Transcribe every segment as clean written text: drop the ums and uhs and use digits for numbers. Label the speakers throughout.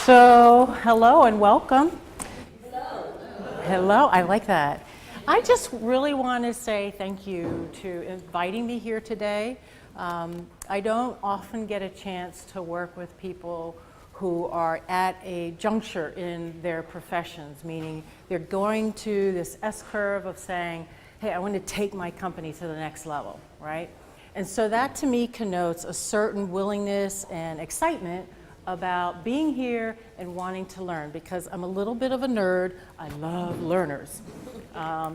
Speaker 1: So, hello and welcome. Hello, I like that. I just really want to say thank you to inviting me here today. I don't often get a chance to work with people who are at a juncture in their professions, meaning they're going to this S-curve of saying, hey, I want to take my company to the next level, right? And so that to me connotes a certain willingness and excitement about being here and wanting to learn, because I'm a little bit of a nerd. I love learners.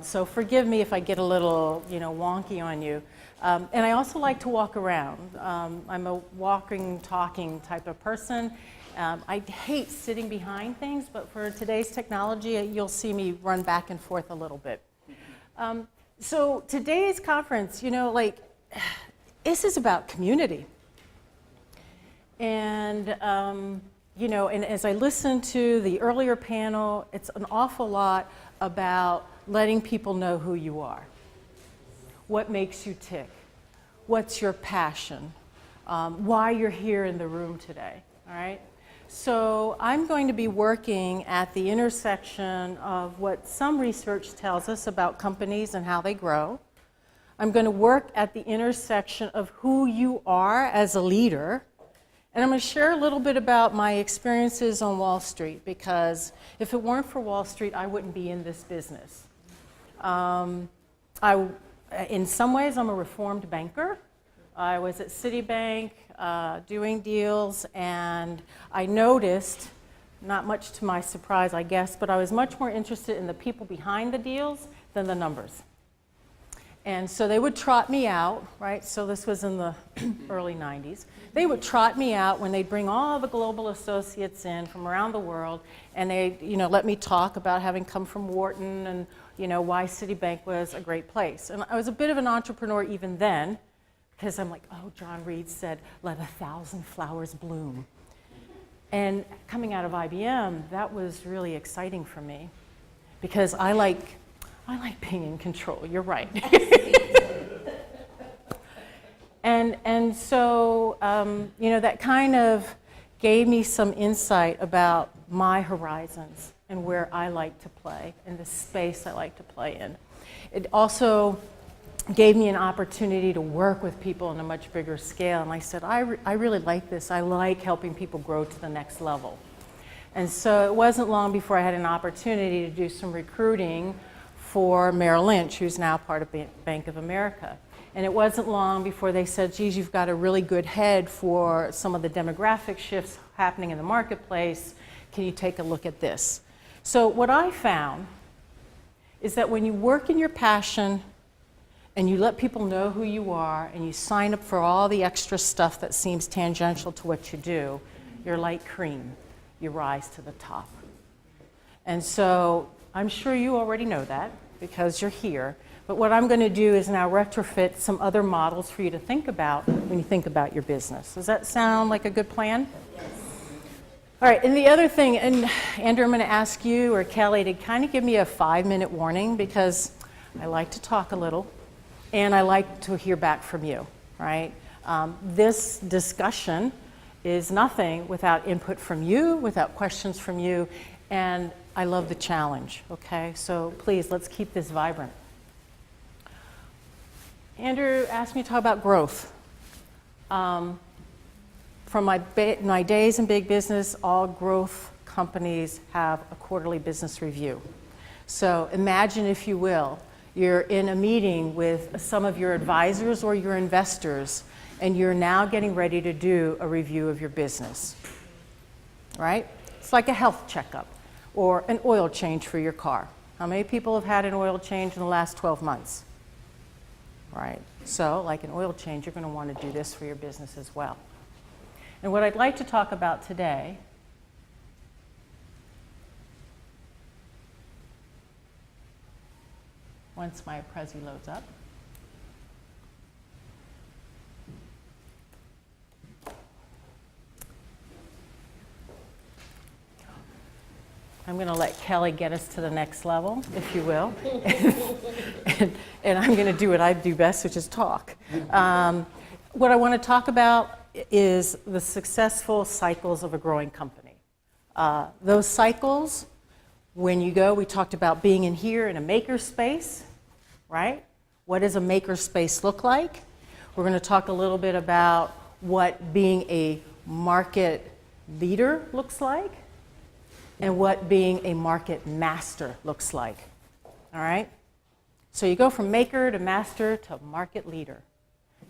Speaker 1: So forgive me if I get a little, wonky on you. And I also like to walk around. I'm a walking, talking type of person. I hate sitting behind things, but for today's technology, you'll see me run back and forth a little bit. So today's conference, this is about community. And, and as I listened to the earlier panel, it's an awful lot about letting people know who you are. What makes you tick? What's your passion? Why you're here in the room today, all right? So I'm going to be working at the intersection of what some research tells us about companies and how they grow. I'm going to work at the intersection of who you are as a leader. And I'm going to share a little bit about my experiences on Wall Street, because if it weren't for Wall Street, I wouldn't be in this business. In some ways, I'm a reformed banker. I was at Citibank doing deals, and I noticed, not much to my surprise, I guess, but I was much more interested in the people behind the deals than the numbers. And so they would trot me out, right? So this was in the early 90s. They would trot me out when they'd bring all the global associates in from around the world, and they, let me talk about having come from Wharton and, why Citibank was a great place. And I was a bit of an entrepreneur even then, because I'm like, oh, John Reed said, let 1,000 flowers bloom. And coming out of IBM, that was really exciting for me, because I like being in control. You're right. and so, that kind of gave me some insight about my horizons and where I like to play and the space I like to play in. It also gave me an opportunity to work with people on a much bigger scale. And I said, I really like this. I like helping people grow to the next level. And so it wasn't long before I had an opportunity to do some recruiting for Merrill Lynch, who's now part of Bank of America. And it wasn't long before they said, geez, you've got a really good head for some of the demographic shifts happening in the marketplace. Can you take a look at this? So what I found is that when you work in your passion and you let people know who you are and you sign up for all the extra stuff that seems tangential to what you do, you're like cream. You rise to the top. And so I'm sure you already know that, because you're here. But what I'm going to do is now retrofit some other models for you to think about when you think about your business. Does that sound like a good plan? Yes. All right, and the other thing, and Andrew, I'm going to ask you or Kelly to kind of give me a 5-minute warning, because I like to talk a little, and I like to hear back from you, right? This discussion is nothing without input from you, without questions from you, and I love the challenge, okay? So please, let's keep this vibrant. Andrew asked me to talk about growth. From my days in big business, all growth companies have a quarterly business review. So imagine, if you will, you're in a meeting with some of your advisors or your investors, and you're now getting ready to do a review of your business, right? It's like a health checkup or an oil change for your car. How many people have had an oil change in the last 12 months? Right. So, like an oil change, you're going to want to do this for your business as well. And what I'd like to talk about today once my Prezi loads up. I'm going to let Kelly get us to the next level, if you will. and I'm going to do what I do best, which is talk. What I want to talk about is the successful cycles of a growing company. Those cycles, when you go, we talked about being in here in a maker space, right? What does a maker space look like? We're going to talk a little bit about what being a market leader looks like and what being a market master looks like. All right? So you go from maker to master to market leader.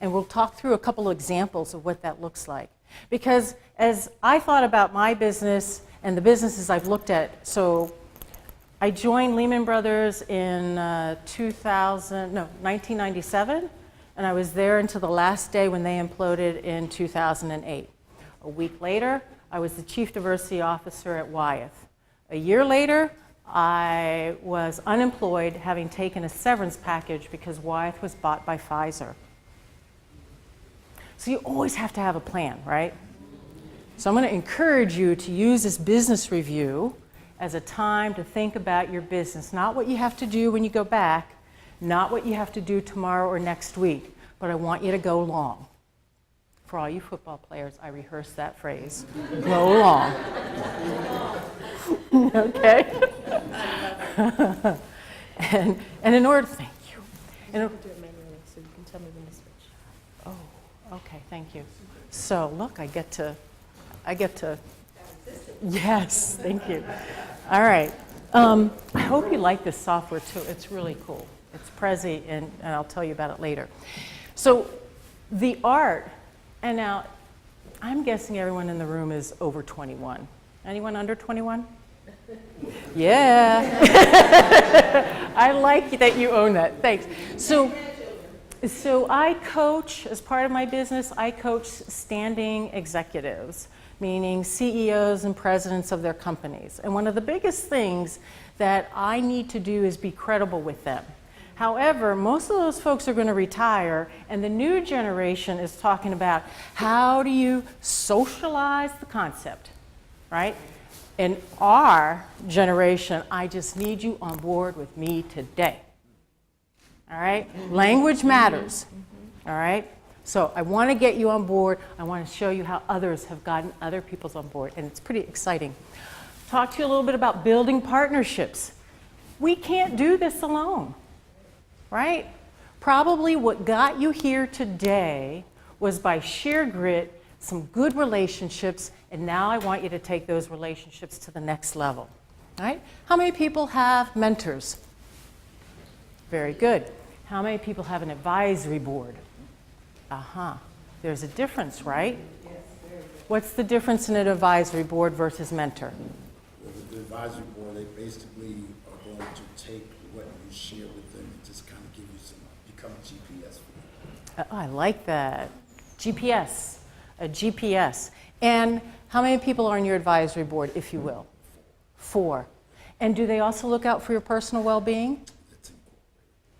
Speaker 1: And we'll talk through a couple of examples of what that looks like. Because as I thought about my business and the businesses I've looked at, so I joined Lehman Brothers in 1997, and I was there until the last day when they imploded in 2008. A week later, I was the Chief Diversity Officer at Wyeth. A year later, I was unemployed, having taken a severance package because Wyeth was bought by Frazier. So you always have to have a plan, right? So I'm going to encourage you to use this business review as a time to think about your business, not what you have to do when you go back, not what you have to do tomorrow or next week, but I want you to go long. For all you football players, I rehearsed that phrase, go long. Okay? and in order, thank you.
Speaker 2: Do it manually so you can tell me when to switch.
Speaker 1: Oh, okay, thank you. So look, I get to, yes, thank you. All right. I hope you like this software too. It's really cool. It's Prezi, and I'll tell you about it later. So the art, and now I'm guessing everyone in the room is over 21. Anyone under 21? Yeah. I like that you own that. Thanks. So I coach, as part of my business, I coach standing executives, meaning CEOs and presidents of their companies. And one of the biggest things that I need to do is be credible with them. However, most of those folks are going to retire, and the new generation is talking about how do you socialize the concept, right? In our generation, I just need you on board with me today. All right? Language matters. All right? So I want to get you on board. I want to show you how others have gotten other people's on board, and it's pretty exciting. Talk to you a little bit about building partnerships. We can't do this alone, right? Probably what got you here today was by sheer grit, some good relationships, and now I want you to take those relationships to the next level, right? How many people have mentors? Very good. How many people have an advisory board? There's a difference, right?
Speaker 3: Yes, very good.
Speaker 1: What's the difference in an advisory board versus mentor?
Speaker 3: With the advisory board, they basically are going to take what you share with them and just kind of give you some, become a GPS for them.
Speaker 1: I like that. GPS, a GPS. And how many people are on your advisory board, if you will? 4. And do they also look out for your personal well-being?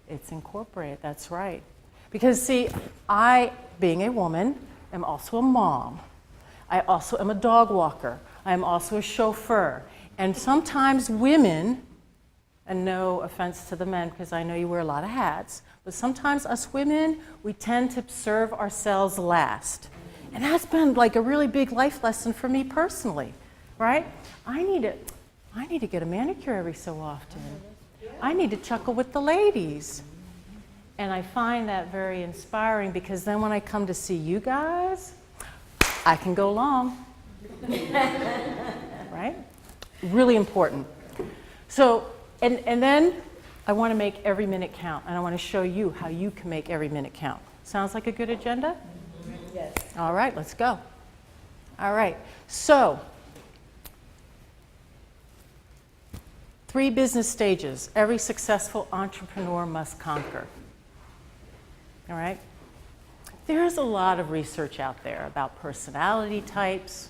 Speaker 1: It's incorporated, that's right. Because see, I, being a woman, am also a mom. I also am a dog walker. I am also a chauffeur. And sometimes women, and no offense to the men because I know you wear a lot of hats, but sometimes us women, we tend to serve ourselves last. And that's been like a really big life lesson for me personally, right? I need to get a manicure every so often. I need to chuckle with the ladies. And I find that very inspiring because then when I come to see you guys, I can go long. Right? Really important. So, and then I want to make every minute count, and I want to show you how you can make every minute count. Sounds like a good agenda?
Speaker 2: Yes.
Speaker 1: All right, let's go. All right, so 3 business stages every successful entrepreneur must conquer. All right? There's a lot of research out there about personality types,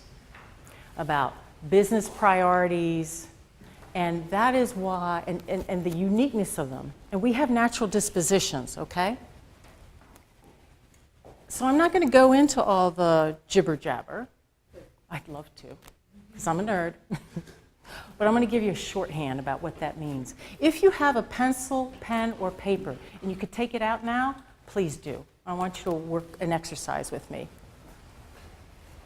Speaker 1: about business priorities, and that is why, and the uniqueness of them. And we have natural dispositions, okay? So I'm not going to go into all the jibber jabber. I'd love to, because I'm a nerd. But I'm going to give you a shorthand about what that means. If you have a pencil, pen, or paper, and you could take it out now, please do. I want you to work an exercise with me.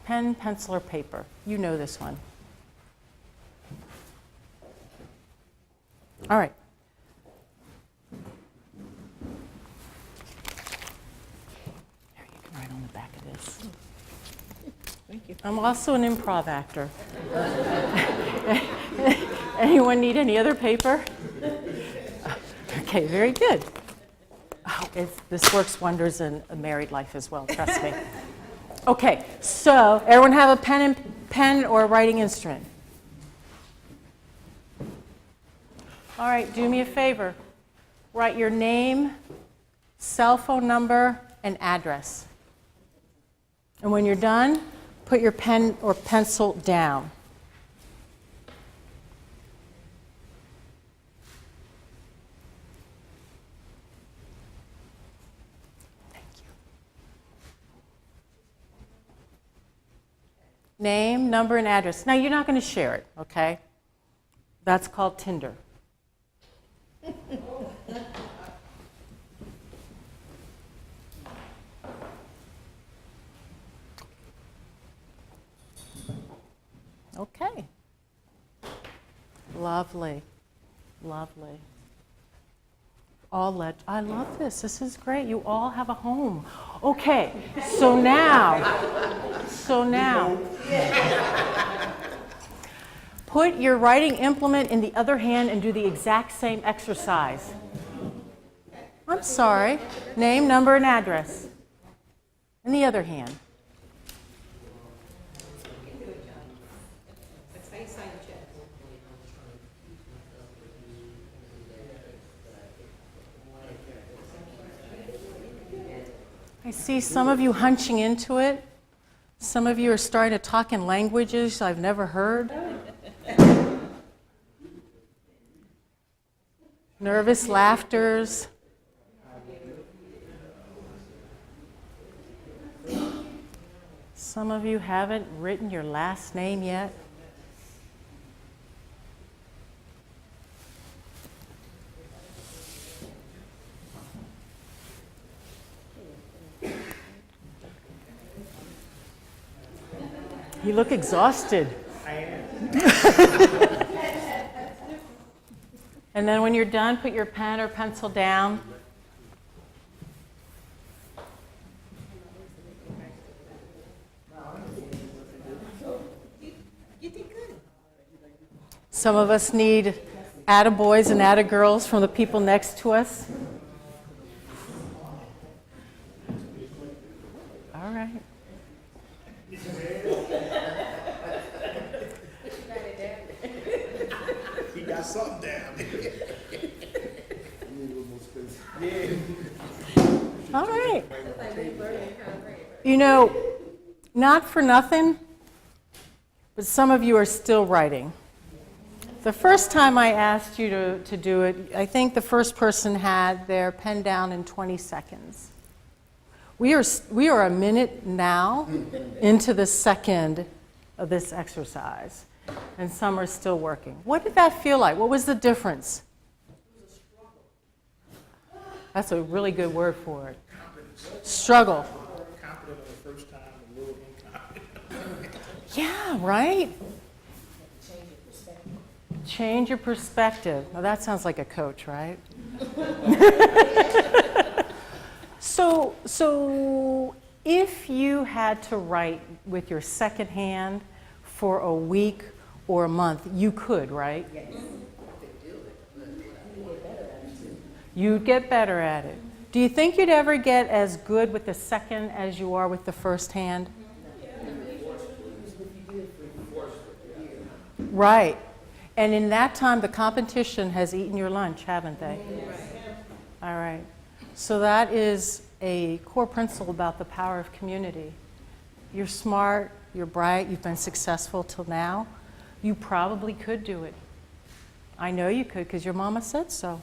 Speaker 1: Pen, pencil, or paper. You know this one. All right. Here, you can write on the back of this.
Speaker 2: Thank you.
Speaker 1: I'm also an improv actor. Anyone need any other paper? Okay, very good. Oh, this works wonders in a married life as well, trust me. Okay, so everyone have a pen or a writing instrument? All right, do me a favor. Write your name, cell phone number, and address. And when you're done, put your pen or pencil down. Thank you. Name, number, and address. Now, you're not going to share it, okay? That's called Tinder. Okay. Lovely. Lovely. I love this. This is great. You all have a home. Okay. So now, put your writing implement in the other hand and do the exact same exercise. I'm sorry. Name, number, and address. In the other hand. I see some of you hunching into it. Some of you are starting to talk in languages I've never heard. Nervous laughters. Some of you haven't written your last name yet. You look exhausted. I am. And then when you're done, put your pen or pencil down. Some of us need attaboys and attagirls from the people next to us. All right.
Speaker 3: He got something down.
Speaker 1: All right. You know, not for nothing, but some of you are still writing. The first time I asked you to do it, I think the first person had their pen down in 20 seconds. We are a minute now into the second of this exercise, and some are still working. What did that feel like? What was the difference? That's a really good word for it. Struggle.
Speaker 4: Confident on the first time, a little incompetent.
Speaker 1: Yeah, right? Change your perspective. Now that sounds like a coach, right? So if you had to write with your second hand for a week or a month, you could, right? Yes. You'd get better at it. Do you think you'd ever get as good with the second as you are with the first hand? Right. And in that time, the competition has eaten your lunch, haven't they? All right. So that is a core principle about the power of community. You're smart, you're bright, you've been successful till now. You probably could do it. I know you could because your mama said so.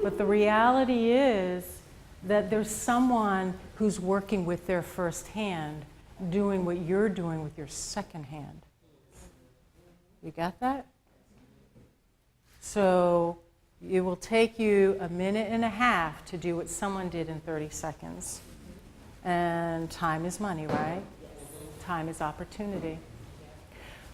Speaker 1: But the reality is that there's someone who's working with their first hand doing what you're doing with your second hand. You got that? So it will take you a minute and a half to do what someone did in 30 seconds. And time is money, right? Time is opportunity.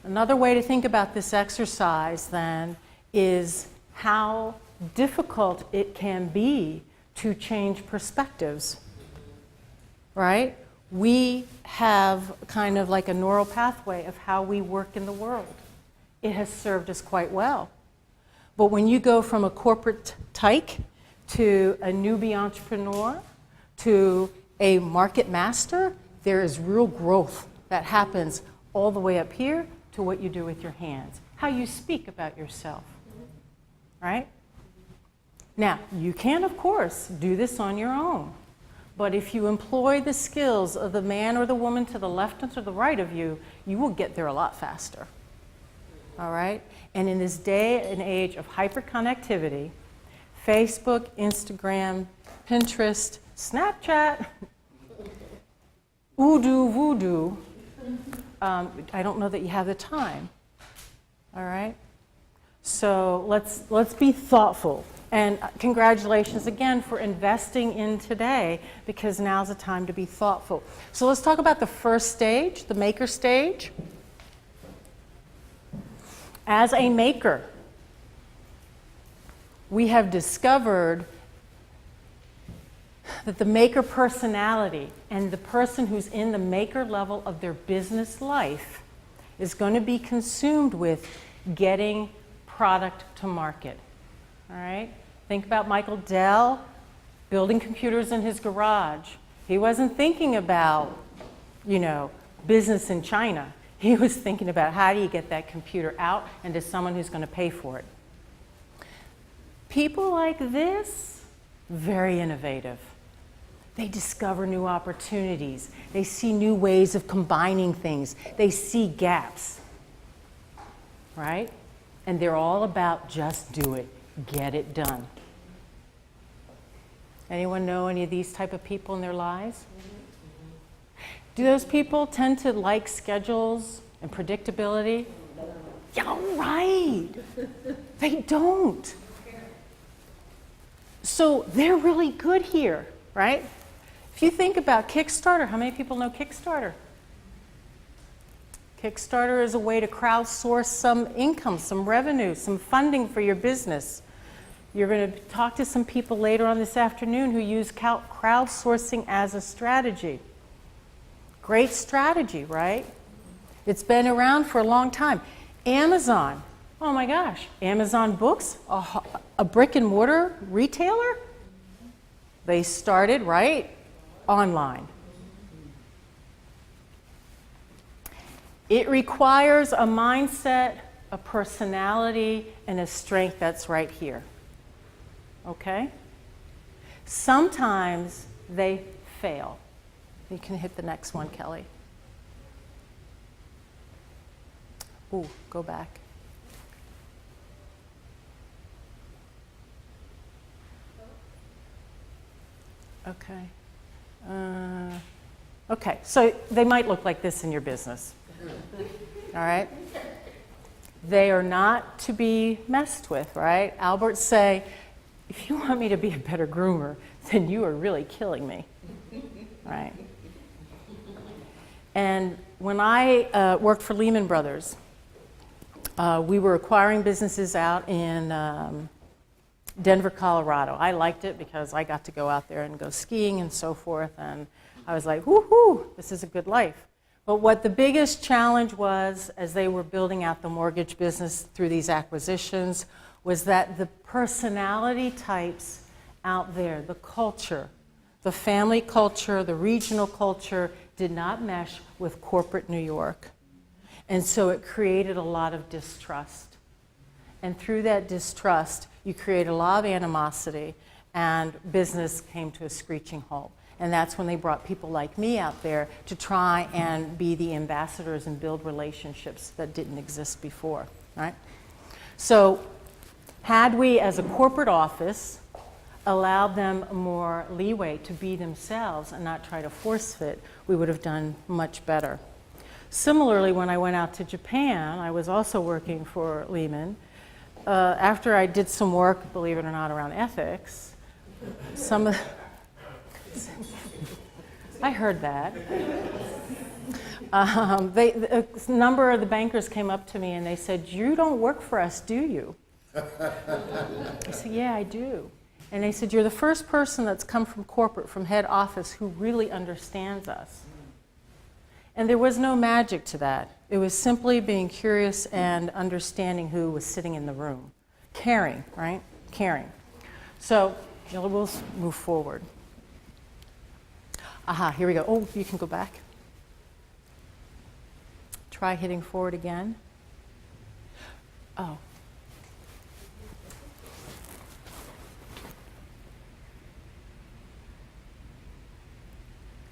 Speaker 1: Another way to think about this exercise then is how difficult it can be to change perspectives, right? We have kind of like a neural pathway of how we work in the world. It has served us quite well. But when you go from a corporate tyke to a newbie entrepreneur to a market master, there is real growth that happens all the way up here to what you do with your hands, how you speak about yourself, right? Now, you can, of course, do this on your own. But if you employ the skills of the man or the woman to the left and to the right of you, you will get there a lot faster. All right? And in this day and age of hyperconnectivity, Facebook, Instagram, Pinterest, Snapchat, voodoo, I don't know that you have the time. All right? So let's be thoughtful. And congratulations again for investing in today, because now's the time to be thoughtful. So let's talk about the first stage, the maker stage. As a maker, we have discovered that the maker personality and the person who's in the maker level of their business life is going to be consumed with getting product to market. All right? Think about Michael Dell building computers in his garage. He wasn't thinking about, business in China. He was thinking about how do you get that computer out and to someone who's going to pay for it. People like this, very innovative. They discover new opportunities. They see new ways of combining things. They see gaps, right? And they're all about just do it, get it done. Anyone know any of these type of people in their lives? Do those people tend to like schedules and predictability? Yeah, right. They don't. So they're really good here, right? If you think about Kickstarter, how many people know Kickstarter? Kickstarter is a way to crowdsource some income, some revenue, some funding for your business. You're going to talk to some people later on this afternoon who use crowdsourcing as a strategy. Great strategy, right? It's been around for a long time. Amazon, oh my gosh, Amazon Books, a brick and mortar retailer? They started, right, online. It requires a mindset, a personality, and a strength that's right here. Okay? Sometimes they fail. You can hit the next one, Kelly. Ooh, go back. Okay. Okay, so they might look like this in your business. All right? They are not to be messed with, right? Albert say, if you want me to be a better groomer, then you are really killing me, right? And when I worked for Lehman Brothers, we were acquiring businesses out in Denver, Colorado. I liked it because I got to go out there and go skiing and so forth, and I was like, whoo-hoo, this is a good life. But what the biggest challenge was, as they were building out the mortgage business through these acquisitions, was that the personality types out there, the culture, the family culture, the regional culture, did not mesh with corporate New York. And so it created a lot of distrust. And through that distrust, you create a lot of animosity, and business came to a screeching halt. And that's when they brought people like me out there to try and be the ambassadors and build relationships that didn't exist before, right? So had we, as a corporate office, allowed them more leeway to be themselves and not try to force fit, we would have done much better. Similarly, when I went out to Japan, I was also working for Lehman. After I did some work, believe it or not, around ethics, I heard that. A number of the bankers came up to me and they said, "You don't work for us, do you?" I said, yeah, I do. And they said, you're the first person that's come from corporate, from head office, who really understands us. And there was no magic to that. It was simply being curious and understanding who was sitting in the room. Caring, right? Caring. So we'll move forward. Aha, here we go. Oh, you can go back. Try hitting forward again. Oh.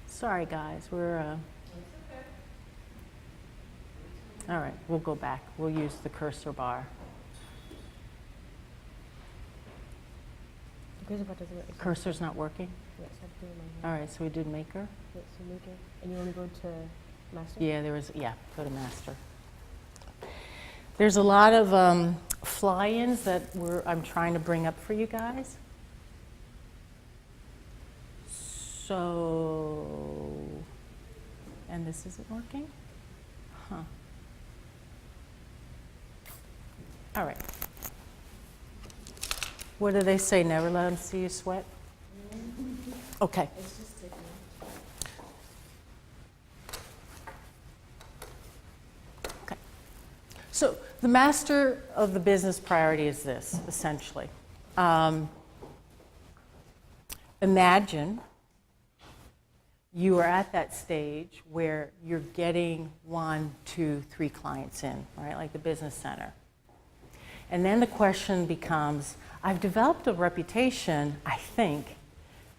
Speaker 1: Sorry, guys. We're... All right, we'll go back. We'll use the cursor bar. Cursor's not working?
Speaker 5: Yes, I'm doing my
Speaker 1: All right, so we did maker?
Speaker 5: Yes, so make it. And you want to go to master?
Speaker 1: Yeah, go to master. There's a lot of fly-ins that I'm trying to bring up for you guys. So, and this isn't working? Huh. All right. What do they say? Never let them see you sweat? Okay.
Speaker 5: It's just taking.
Speaker 1: Okay. So the master of the business priority is this, essentially. Imagine you are at that stage where you're getting 1, 2, 3 clients in, right? Like the business center. And then the question becomes, I've developed a reputation, I think.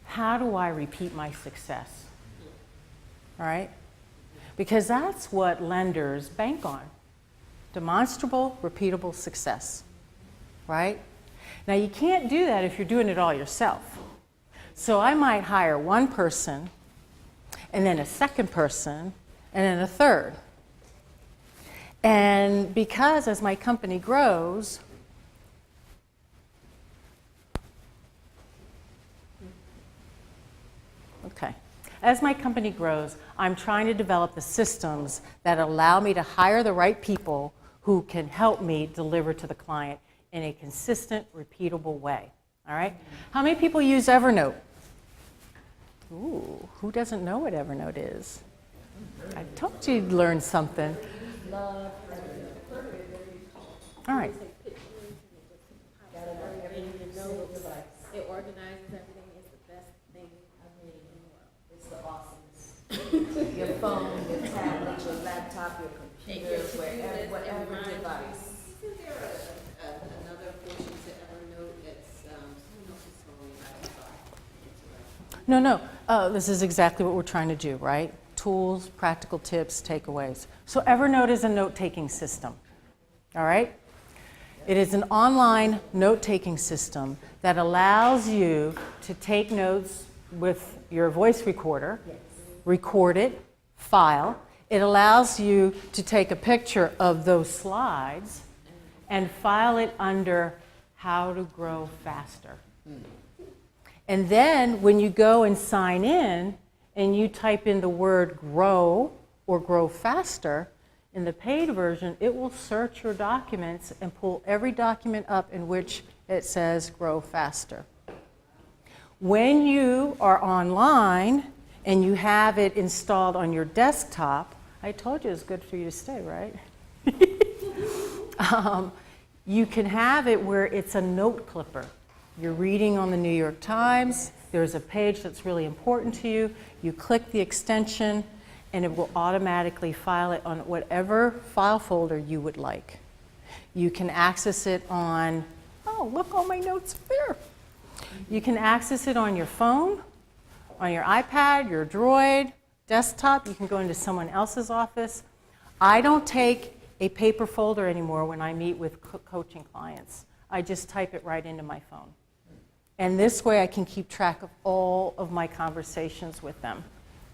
Speaker 1: How do I repeat my success? All right? Because that's what lenders bank on. Demonstrable, repeatable success. Right? Now, you can't do that if you're doing it all yourself. So I might hire one person, and then a second person, and then a third. And because as my company grows, as my company grows, I'm trying to develop the systems that allow me to hire the right people who can help me deliver to the client in a consistent, repeatable way. All right? How many people use Evernote? Ooh, who doesn't know what Evernote is? I told you you'd learn something. All right.
Speaker 5: It organizes everything. It's the best thing I've made in the world. It's the awesomeness. Your phone, your tablet, your laptop, your computer, whatever device.
Speaker 2: Isn't there another portion to Evernote that's someone else is telling me about?
Speaker 1: No. This is exactly what we're trying to do, right? Tools, practical tips, takeaways. So Evernote is a note-taking system, all right? It is an online note-taking system that allows you to take notes with your voice recorder, record it, file. It allows you to take a picture of those slides and file it under how to grow faster. And then when you go and sign in and you type in the word grow or grow faster, in the paid version, it will search your documents and pull every document up in which it says grow faster. When you are online and you have it installed on your desktop, I told you it's good for you to stay, right? You can have it where it's a note clipper. You're reading on the New York Times, there's a page that's really important to you, you click the extension, and it will automatically file it on whatever file folder you would like. You can access it on, oh, look, all my notes are there. You can access it on your phone, on your iPad, your Droid, desktop. You can go into someone else's office. I don't take a paper folder anymore when I meet with coaching clients. I just type it right into my phone. And this way I can keep track of all of my conversations with them,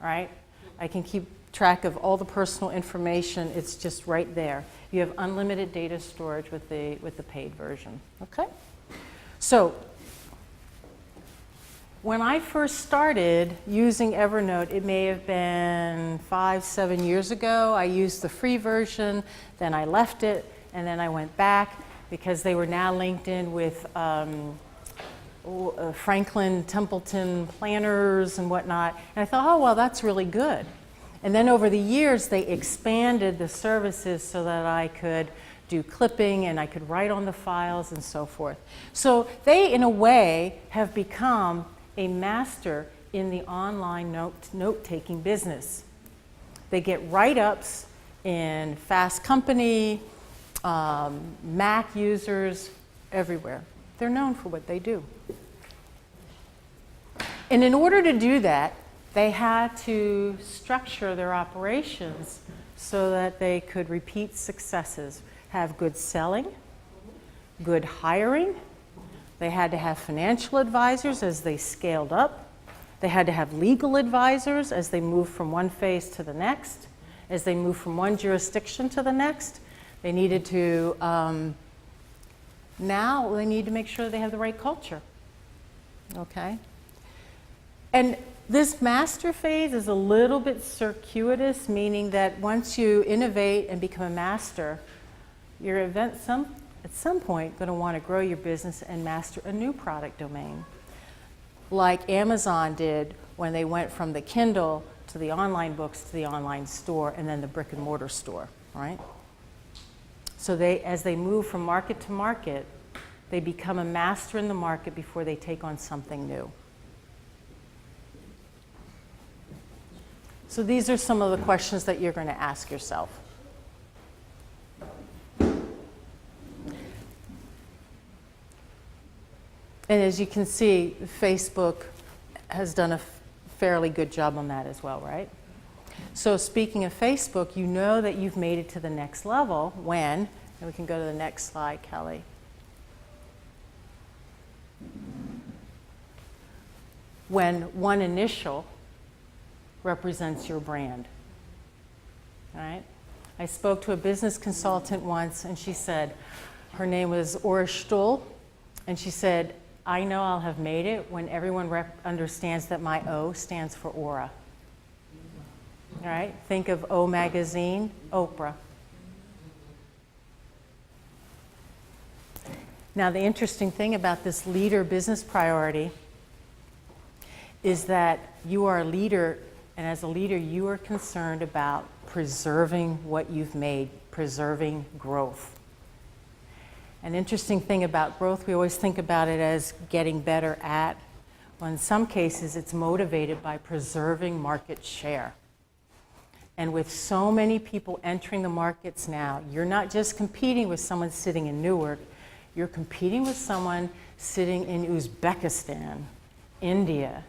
Speaker 1: right? I can keep track of all the personal information. It's just right there. You have unlimited data storage with the paid version. Okay? So when I first started using Evernote, it may have been 5, 7 years ago. I used the free version, then I left it, and then I went back. because they were now linked in with Franklin Templeton planners and whatnot. And I thought, oh, well, that's really good. And then over the years, they expanded the services so that I could do clipping and I could write on the files and so forth. So they, in a way, have become a master in the online note-taking business. They get write-ups in Fast Company, Mac users, everywhere. They're known for what they do. And in order to do that, they had to structure their operations so that they could repeat successes, have good selling, good hiring. They had to have financial advisors as they scaled up. They had to have legal advisors as they moved from one phase to the next, as they moved from one jurisdiction to the next. They needed to, now they need to make sure they have the right culture, okay? And this master phase is a little bit circuitous, meaning that once you innovate and become a master, you're at some point going to want to grow your business and master a new product domain. Like Amazon did when they went from the Kindle to the online books to the online store and then the brick and mortar store, right? So as they move from market to market, they become a master in the market before they take on something new. So these are some of the questions that you're going to ask yourself. And as you can see, Facebook has done a fairly good job on that as well, right? So speaking of Facebook, you know that you've made it to the next level when, and we can go to the next slide, Kelly. When one initial represents your brand, all right? I spoke to a business consultant once, and she said, her name was Ora Stuhl, and she said, I know I'll have made it when everyone understands that my O stands for Ora. All right? Think of O Magazine, Oprah. Now, the interesting thing about this leader business priority is that you are a leader, and as a leader, you are concerned about preserving what you've made, preserving growth. An interesting thing about growth, we always think about it as getting better at. Well, in some cases, it's motivated by preserving market share. And with so many people entering the markets now, you're not just competing with someone sitting in Newark, you're competing with someone sitting in Uzbekistan, India,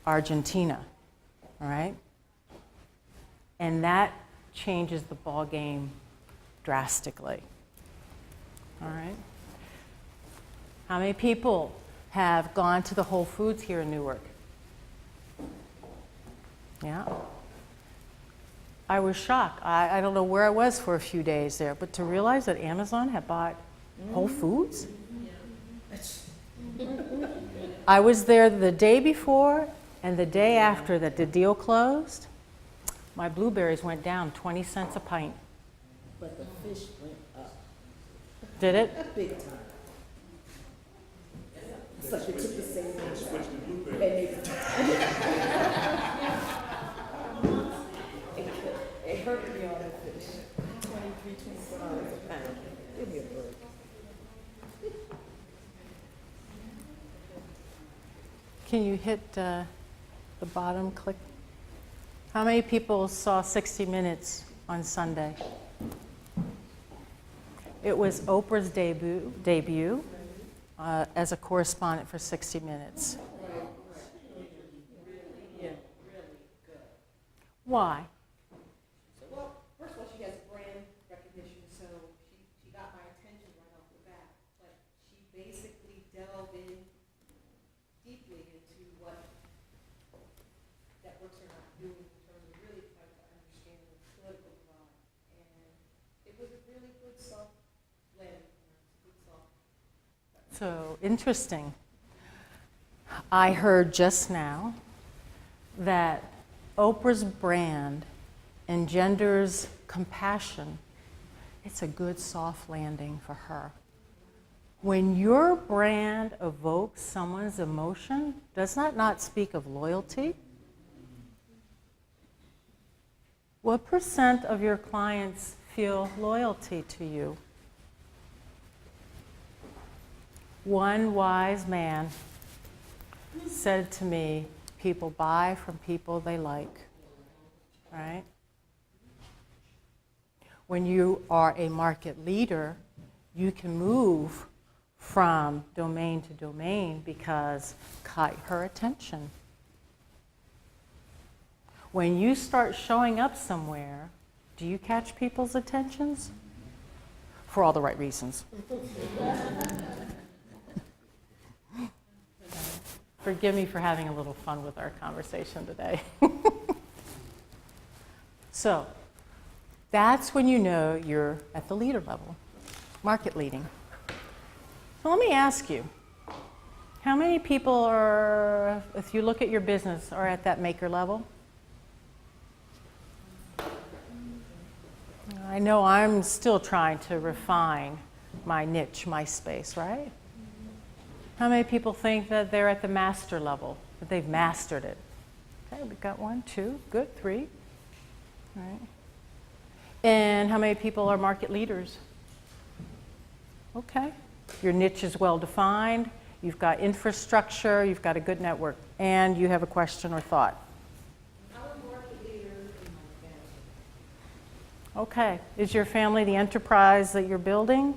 Speaker 1: Argentina, all right? And that changes the ball game drastically. All right. How many people have gone to the Whole Foods here in Newark? Yeah. I was shocked. I don't know where I was for a few days there, but to realize that Amazon had bought Whole Foods? I was there the day before and the day after that the deal closed. My blueberries went down 20 cents a pint.
Speaker 5: But the fish went up
Speaker 1: Did it?
Speaker 5: big time. It's like they took the same thing and they it hurt me on the fish. $23, $24 a pound. Give me a break.
Speaker 1: Can you hit the bottom click? How many people saw 60 Minutes on Sunday? It was Oprah's debut as a correspondent for 60 Minutes.
Speaker 2: Yeah, really good.
Speaker 1: Why?
Speaker 2: Well, first of all, she has brand recognition, so she got my attention right off the bat. But she basically delved in deeply into what networks are not doing in terms of really trying to understand the political divide. And it was a really good soft-led, good soft.
Speaker 1: So interesting. I heard just now that Oprah's brand engenders compassion it's a good soft landing for her. When your brand evokes someone's emotion, does that not speak of loyalty? What % of your clients feel loyalty to you? One wise man said to me, people buy from people they like, right? When you are a market leader, you can move from domain to domain because caught her attention. When you start showing up somewhere, do you catch people's attentions? For all the right reasons. Forgive me for having a little fun with our conversation today. So, that's when you know you're at the leader level, market leading. So let me ask you, how many people are, if you look at your business, are at that maker level? I know I'm still trying to refine my niche, my space, right? How many people think that they're at the master level, that they've mastered it? Okay, we've got 1, 2, good, 3. All right. And how many people are market leaders? Okay. Your niche is well defined, you've got infrastructure, you've got a good network, and you have a question or thought.
Speaker 2: I'm a market leader in my family.
Speaker 1: Okay. Is your family the enterprise that you're building?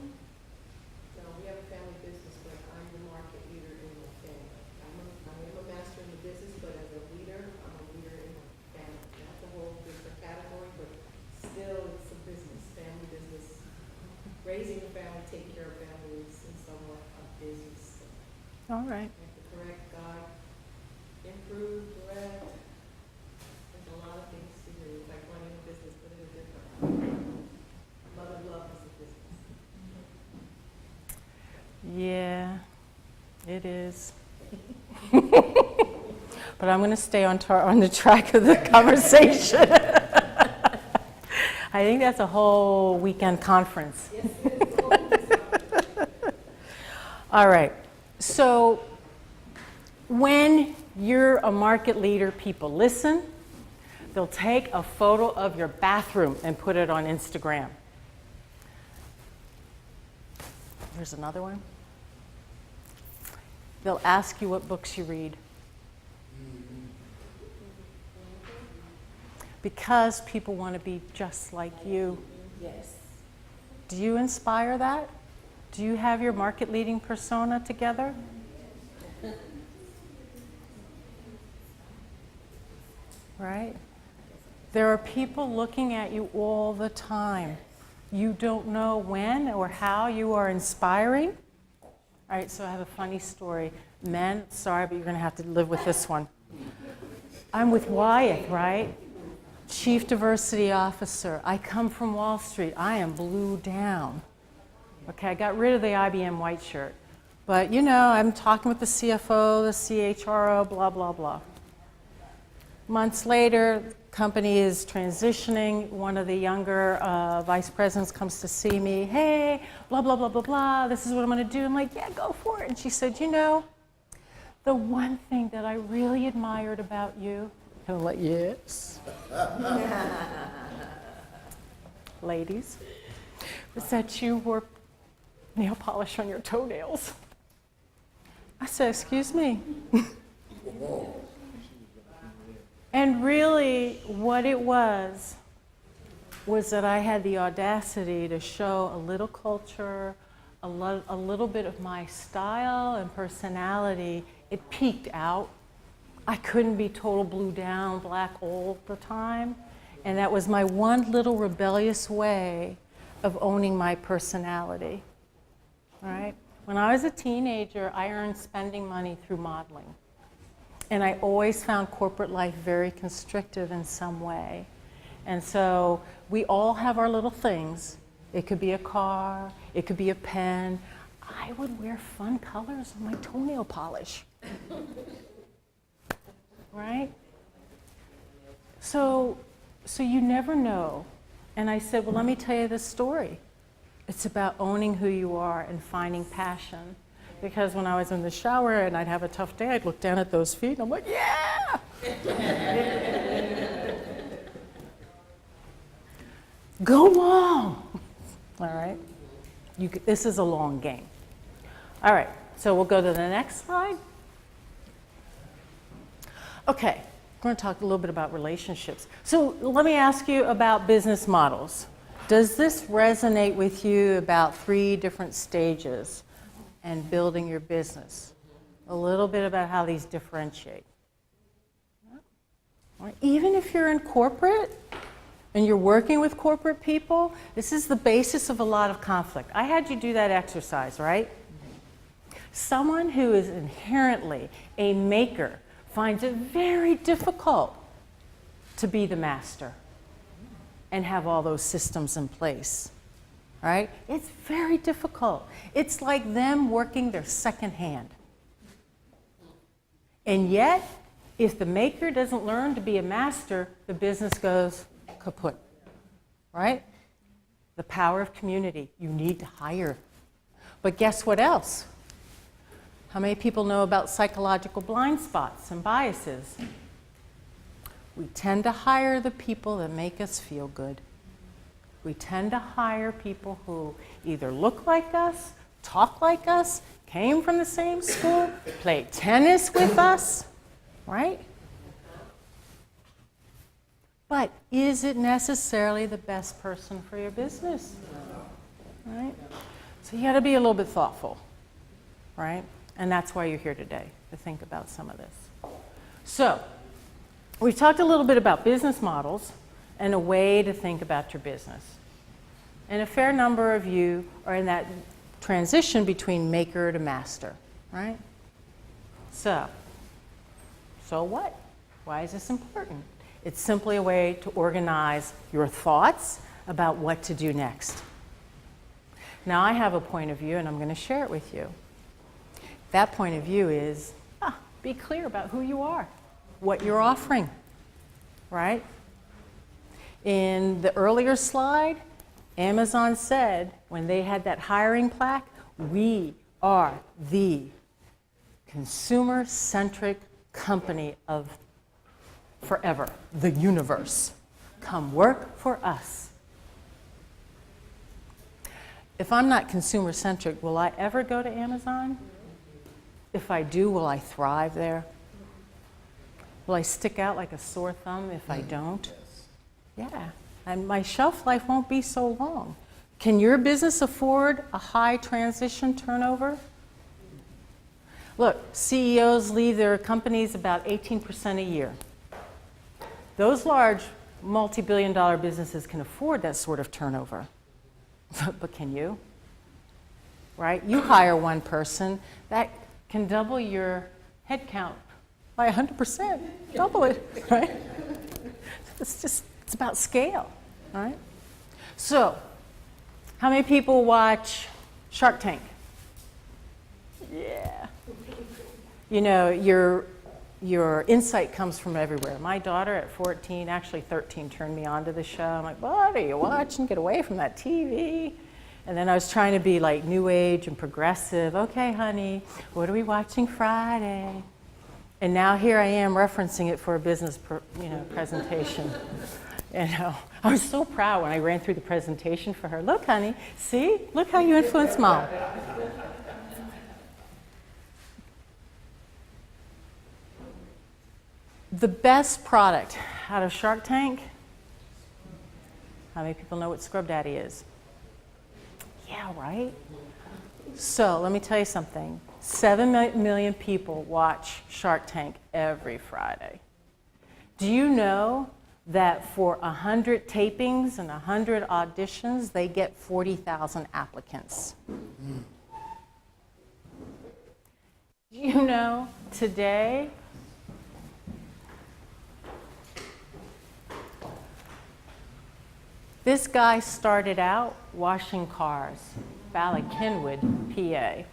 Speaker 2: So we have a family business, but I'm the market leader in my family. I am a master in the business, but as a leader, I'm a leader in my family. That's a whole different category, but still it's a business, family business. Raising a family, taking care of family is somewhat a business.
Speaker 1: All right.
Speaker 2: You have to correct, guide, improve, correct. There's a lot of things to do, it's like running a business, but in a different way. Mother love is a business.
Speaker 1: Yeah, it is. But I'm going to stay on the track of the conversation. I think that's a whole weekend conference.
Speaker 2: Yes, it is.
Speaker 1: All right. So when you're a market leader, people listen. They'll take a photo of your bathroom and put it on Instagram. Here's another one. They'll ask you what books you read. Because people want to be just like you.
Speaker 5: Yes.
Speaker 1: Do you inspire that? Do you have your market leading persona together? Right? There are people looking at you all the time. You don't know when or how you are inspiring. All right, so I have a funny story. Men, sorry, but you're going to have to live with this one. I'm with Wyatt, right? Chief Diversity Officer. I come from Wall Street. I am blue down. Okay, I got rid of the IBM white shirt. But, you know, I'm talking with the CFO, the CHRO, blah, blah, blah. Months later, company is transitioning. One of the younger vice presidents comes to see me. Hey, blah, blah, blah, blah, blah. This is what I'm going to do. I'm like, yeah, go for it. And she said, you know, the one thing that I really admired about you, and I'm like, yes. Ladies, was that you wore nail polish on your toenails. I said, excuse me. And really, what it was that I had the audacity to show a little culture, a little bit of my style and personality. It peeked out. I couldn't be total blue down, black all the time. And that was my one little rebellious way of owning my personality. All right? When I was a teenager, I earned spending money through modeling. And I always found corporate life very constrictive in some way. And so we all have our little things. It could be a car, it could be a pen. I would wear fun colors on my toenail polish. Right? So you never know. And I said, well, let me tell you this story. It's about owning who you are and finding passion. Because when I was in the shower and I'd have a tough day, I'd look down at those feet and I'm like, yeah! Go long! All right? This is a long game. All right, so we'll go to the next slide. Okay, we're going to talk a little bit about relationships. So let me ask you about business models. Does this resonate with you about 3 different stages and building your business? A little bit about how these differentiate. Even if you're in corporate and you're working with corporate people, this is the basis of a lot of conflict. I had you do that exercise, right? Someone who is inherently a maker finds it very difficult to be the master and have all those systems in place, right? It's very difficult. It's like them working their second hand. And yet, if the maker doesn't learn to be a master, the business goes kaput, right? The power of community. You need to hire. But guess what else? How many people know about psychological blind spots and biases? We tend to hire the people that make us feel good. We tend to hire people who either look like us, talk like us, came from the same school, played tennis with us, right? But is it necessarily the best person for your business? Right? So you got to be a little bit thoughtful, right? And that's why you're here today, to think about some of this. So, we've talked a little bit about business models and a way to think about your business. And a fair number of you are in that transition between maker to master, right? So what? Why is this important? It's simply a way to organize your thoughts about what to do next. Now, I have a point of view, and I'm going to share it with you. That point of view is, be clear about who you are, what you're offering, right? In the earlier slide, Amazon said, when they had that hiring plaque, we are the consumer-centric company of forever, the universe. Come work for us. If I'm not consumer-centric, will I ever go to Amazon? If I do, will I thrive there? Will I stick out like a sore thumb if I don't? Yeah, and my shelf life won't be so long. Can your business afford a high transition turnover? Look, CEOs leave their companies about 18% a year. Those large multi-billion-dollar businesses can afford that sort of turnover. But can you? Right? You hire one person, that can double your head count by 100%. Double it, right? It's about scale, right? So, how many people watch Shark Tank? Yeah. You know, your insight comes from everywhere. My daughter at 14, actually 13, turned me on to the show. I'm like, what are you watching? Get away from that TV. And then I was trying to be like new age and progressive. Okay, honey, what are we watching Friday? And now here I am referencing it for a business presentation. I was so proud when I ran through the presentation for her. Look, honey, see? Look how you influence Mom. The best product out of Shark Tank, how many people know what Scrub Daddy is? Yeah, right? So let me tell you something. 7 million people watch Shark Tank every Friday. Do you know that for 100 tapings and 100 auditions, they get 40,000 applicants? Do you know today this guy started out washing cars, Ballackinwood, PA.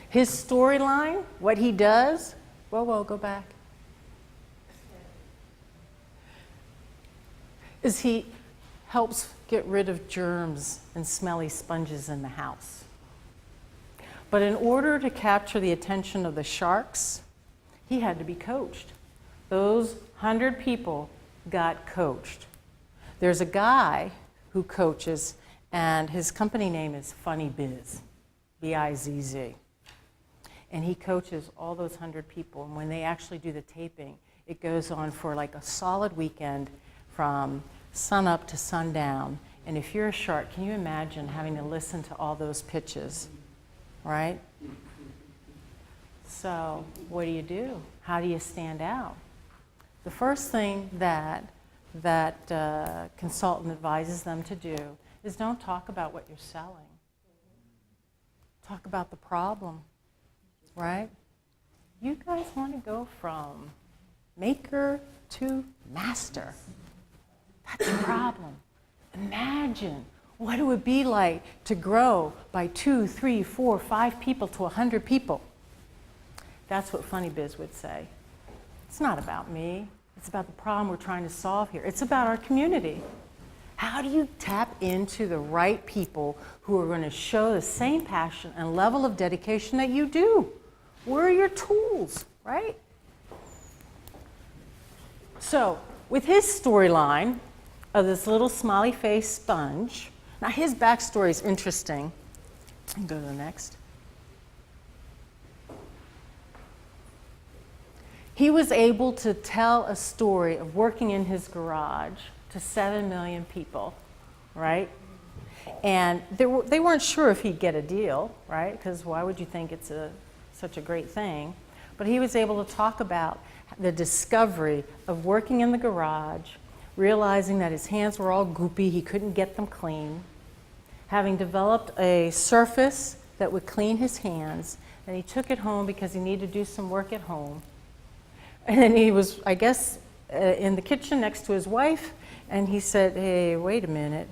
Speaker 1: His storyline, what he does, whoa, go back, is he helps get rid of germs and smelly sponges in the house. But in order to capture the attention of the sharks, he had to be coached. Those 100 people got coached. There's a guy who coaches, and his company name is Funny Biz, B-I-Z-Z. And he coaches all those 100 people, and when they actually do the taping, it goes on for like a solid weekend from sun up to sundown. And if you're a shark, can you imagine having to listen to all those pitches, right? So what do? How do you stand out? The first thing that consultant advises them to do is don't talk about what you're selling. Talk about the problem, right? You guys want to go from maker to master. That's a problem. Imagine what it would be like to grow by 2, 3, 4, 5 people to 100 people. That's what Funny Biz would say. It's not about me. It's about the problem we're trying to solve here. It's about our community. How do you tap into the right people who are going to show the same passion and level of dedication that you do? Where are your tools, right? So, with his storyline of this little smiley face sponge, now his backstory is interesting. Go to the next. He was able to tell a story of working in his garage to 7 million people, right? And they weren't sure if he'd get a deal, right? Because why would you think it's such a great thing? But he was able to talk about the discovery of working in the garage, realizing that his hands were all goopy, he couldn't get them clean, having developed a surface that would clean his hands, and he took it home because he needed to do some work at home. And then he was, I guess, in the kitchen next to his wife, and he said, hey, wait a minute.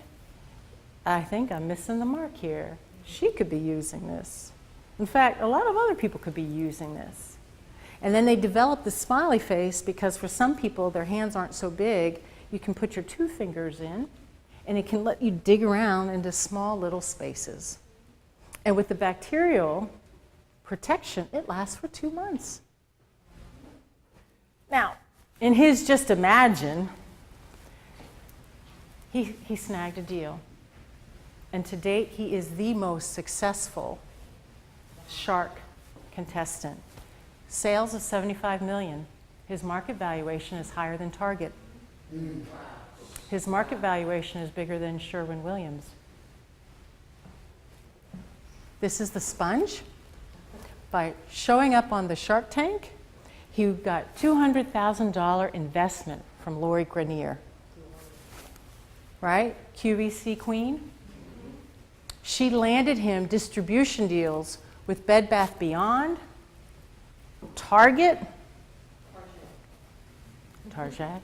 Speaker 1: I think I'm missing the mark here. She could be using this. In fact, a lot of other people could be using this. And then they developed the smiley face because for some people, their hands aren't so big. You can put your 2 fingers in, and it can let you dig around into small little spaces. And with the bacterial protection, it lasts for 2 months. Now, in his just imagine, he snagged a deal. And to date, he is the most successful shark contestant. Sales of 75 million. His market valuation is higher than Target. His market valuation is bigger than Sherwin-Williams. This is the sponge. By showing up on the Shark Tank, he got $200,000 investment from Lori Grenier, right? QVC queen. She landed him distribution deals with Bed Bath Beyond, Target, Target.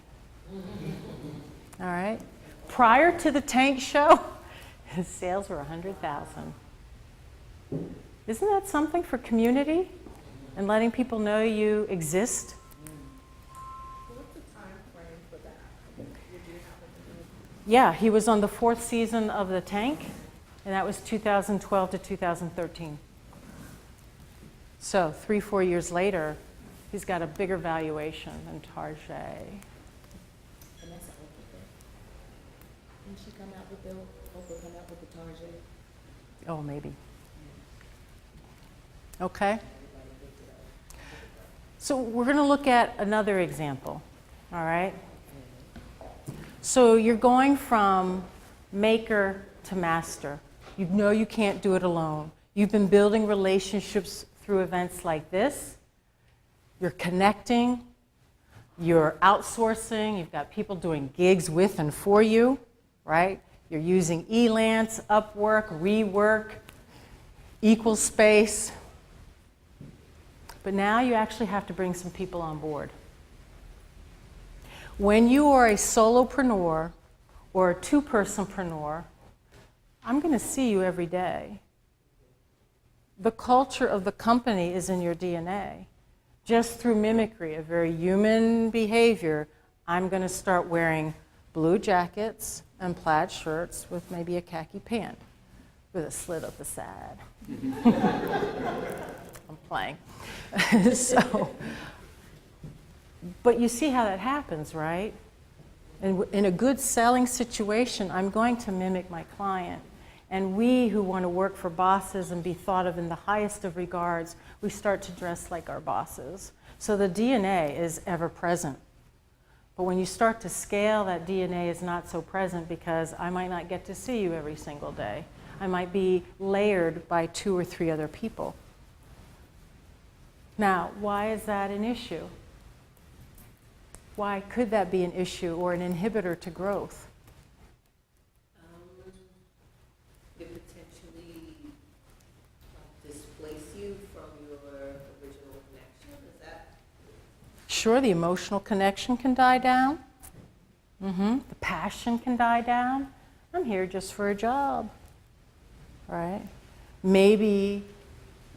Speaker 1: All right. Prior to the tank show, his sales were $100,000. Isn't that something for community and letting people know you exist?
Speaker 2: What's the time frame for that? Would you have
Speaker 1: Yeah, he was on the 4th season of the tank, and that was 2012 to 2013. So 3-4 years later, he's got a bigger valuation than Target.
Speaker 5: Vanessa Oprah thing. Didn't she come out with Oprah come out with the Target?
Speaker 1: Oh, maybe. Okay. So we're going to look at another example, all right? So you're going from maker to master. You know you can't do it alone. You've been building relationships through events like this. You're connecting. You're outsourcing. You've got people doing gigs with and for you, right? You're using Elance, Upwork, Rework, Equal Space. But now you actually have to bring some people on board. When you are a solopreneur or a 2-personpreneur, I'm going to see you every day. The culture of the company is in your DNA. Just through mimicry, a very human behavior, I'm going to start wearing blue jackets and plaid shirts with maybe a khaki pant with a slit up the side. I'm playing. So, but you see how that happens, right? And in a good selling situation, I'm going to mimic my client. And we who want to work for bosses and be thought of in the highest of regards, we start to dress like our bosses. So the DNA is ever present. But when you start to scale, that DNA is not so present because I might not get to see you every single day. I might be layered by 2 or 3 other people. Now, why is that an issue? Why could that be an issue or an inhibitor to growth?
Speaker 5: It potentially displace you from your original connection, is that?
Speaker 1: Sure, the emotional connection can die down. The passion can die down. I'm here just for a job, right? Maybe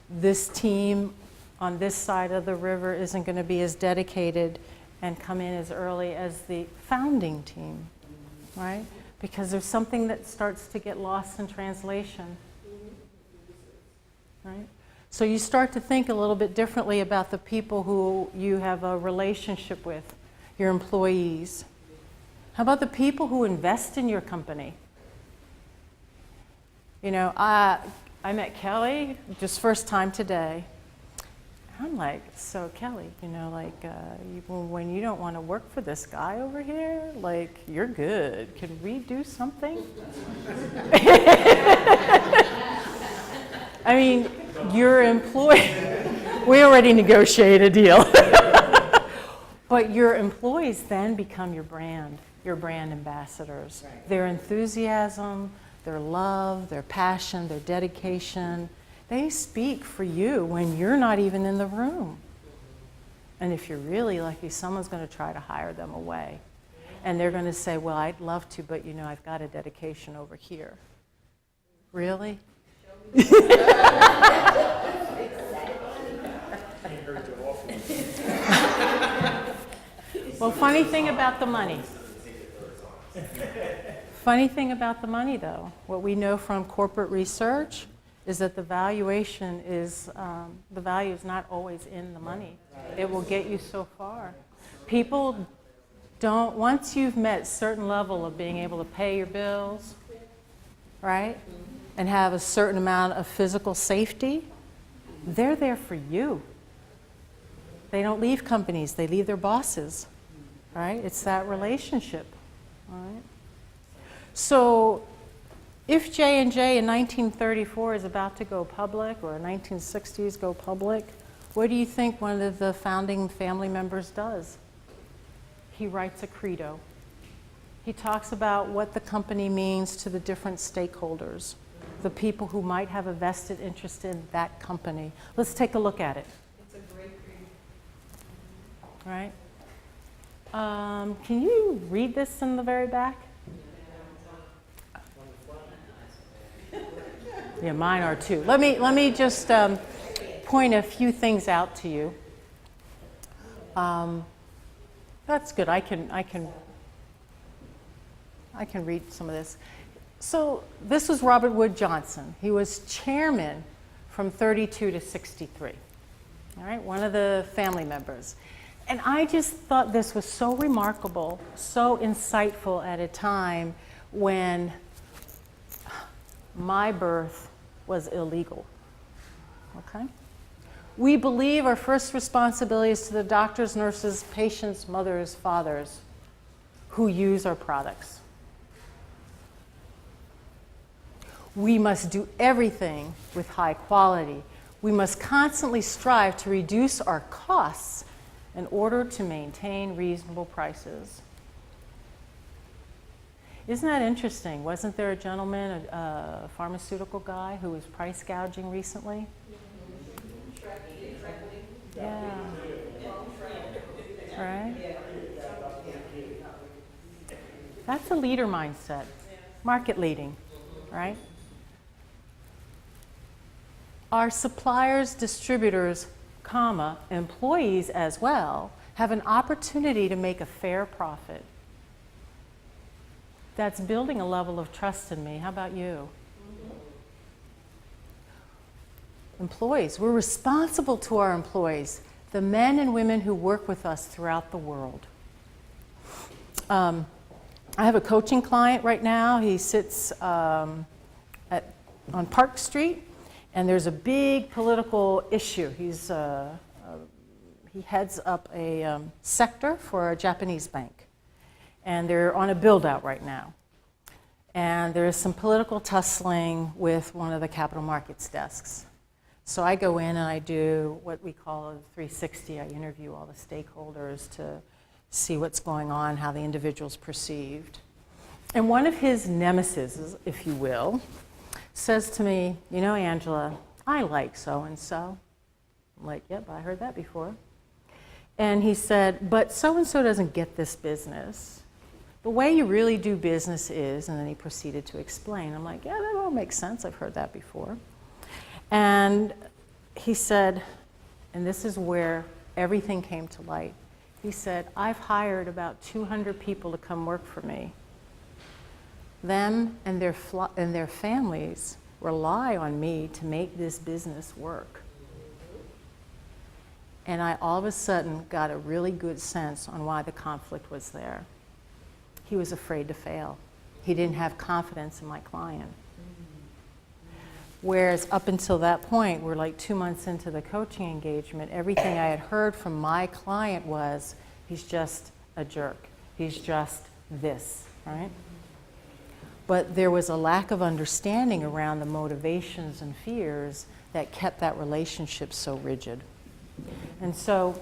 Speaker 1: this team on this side of the river isn't going to be as dedicated and come in as early as the founding team, right? Because there's something that starts to get lost in translation, right? So you start to think a little bit differently about the people who you have a relationship with, your employees. How about the people who invest in your company? You know, I met Kelly just first time today. I'm like, so Kelly, you know, like, when you don't want to work for this guy over here, like, you're good. Can we do something? I mean, your employee, we already negotiated a deal. But your employees then become your brand ambassadors. Right. Their enthusiasm, their love, their passion, their dedication, they speak for you when you're not even in the room. And if you're really lucky, someone's going to try to hire them away. And they're going to say, well, I'd love to, but you know, I've got a dedication over here. Really? Well, funny thing about the money. Funny thing about the money, though, what we know from corporate research is that the valuation is, the value is not always in the money. It will get you so far. People don't, once you've met a certain level of being able to pay your bills, right, and have a certain amount of physical safety, they're there for you. They don't leave companies, they leave their bosses, right? It's that relationship, all right? So if J&J in 1934 is about to go public, or 1960s go public, what do you think one of the founding family members does? He writes a credo. He talks about what the company means to the different stakeholders, the people who might have a vested interest in that company. Let's take a look at it.
Speaker 2: It's a great credo.
Speaker 1: Right? Can you read this in the very back? Yeah, mine are too. Let me just point a few things out to you. That's good. I can read some of this. So this was Robert Wood Johnson. He was chairman from 32 to 63. All right, one of the family members. And I just thought this was so remarkable, so insightful at a time when my birth was illegal. Okay? We believe our first responsibility is to the doctors, nurses, patients, mothers, fathers who use our products. We must do everything with high quality. We must constantly strive to reduce our costs in order to maintain reasonable prices. Isn't that interesting? Wasn't there a gentleman, a pharmaceutical guy, who was price gouging recently? Yeah. Right? That's a leader mindset. Market leading, right? Our suppliers, distributors, comma, employees as well, have an opportunity to make a fair profit. that's building a level of trust in me. How about you? Employees, we're responsible to our employees, the men and women who work with us throughout the world. I have a coaching client right now. He sits on Park Street, and there's a big political issue. He heads up a sector for a Japanese bank, and they're on a build-out right now. And there is some political tussling with one of the capital markets desks. So I go in and I do what we call a 360. I interview all the stakeholders to see what's going on, how the individual's perceived. And one of his nemesis, if you will, says to me, you know, Angela, I like so-and-so. I'm like, yep, I heard that before. And he said, but so-and-so doesn't get this business. The way you really do business is, and then he proceeded to explain. I'm like, yeah, that all makes sense. I've heard that before. And he said, and this is where everything came to light. He said, I've hired about 200 people to come work for me. Them and their families rely on me to make this business work. And I all of a sudden got a really good sense on why the conflict was there. He was afraid to fail. He didn't have confidence in my client. Whereas up until that point, we're like 2 months into the coaching engagement, everything I had heard from my client was, he's just a jerk. He's just this, right? But there was a lack of understanding around the motivations and fears that kept that relationship so rigid. And so